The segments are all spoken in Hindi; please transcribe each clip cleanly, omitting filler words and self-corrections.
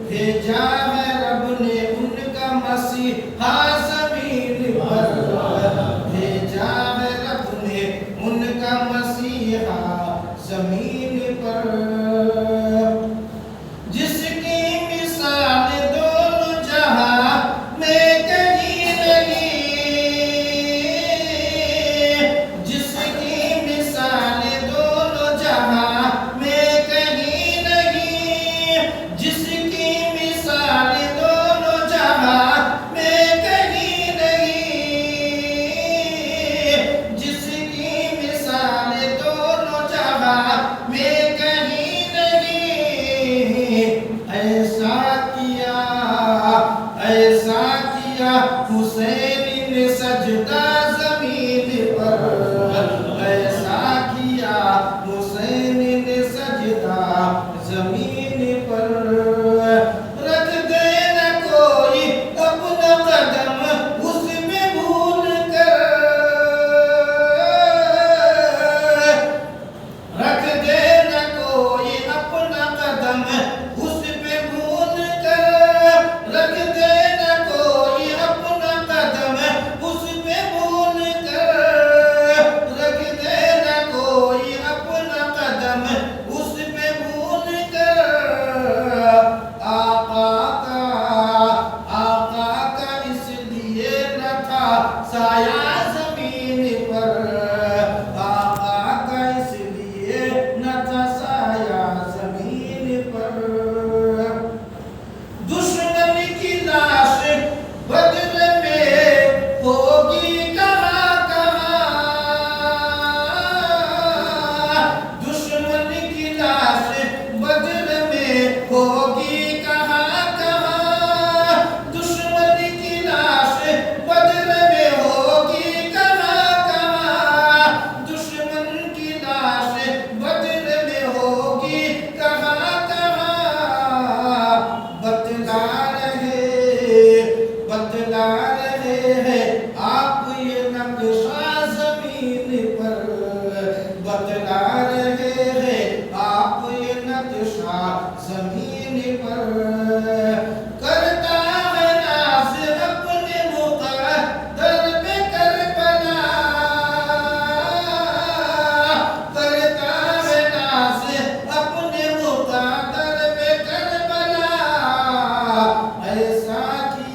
भेजा है रब ने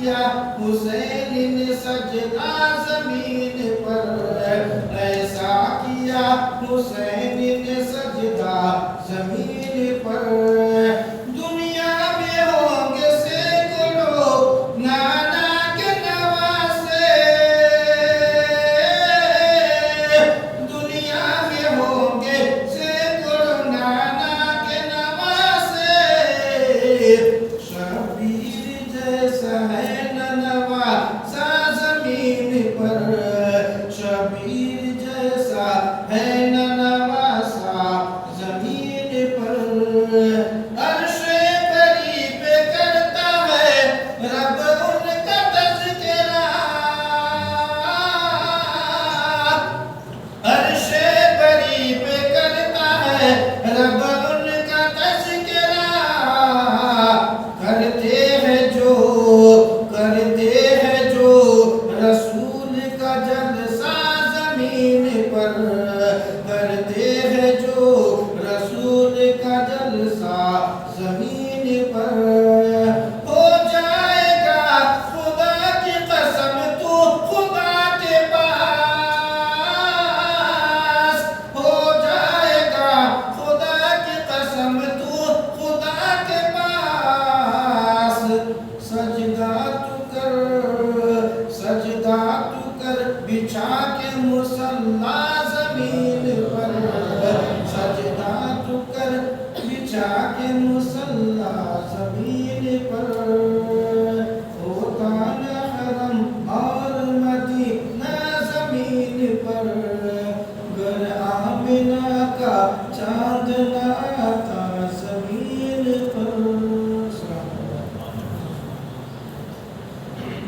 किया हुसैन ने सजदा जमीन पर, ऐसा किया हुसैन ने सजदा जमीन पर। दुनिया में होंगे सैकड़ों नाना के नवासे, दुनिया में होंगे सैकड़ों नाना के नवासे, शबीर जैसा है न नवासा जमीन पर, शबीर जैसा है न नवासा जमीन पर। अर्शे बरी पे करता है रब उनका तज़किरा, अर्शे बरी पे करता है रब उनका तज़किरा। करते हैं जो रसूल का जलसा जमीन पर, करते हैं जो रसूल का जलसा जमीन पर। हो जाएगा खुदा की कसम तू खुदा के पास, हो जाएगा खुदा की कसम तू खुदा के पास। सजदा तू कर बिछा के मुसल्ला जमीन पर, सजदा तू कर बिछा के मुसल्ला जमीन पर। होता न हरम और मदीना जमीन पर, गर आमिना का चांद न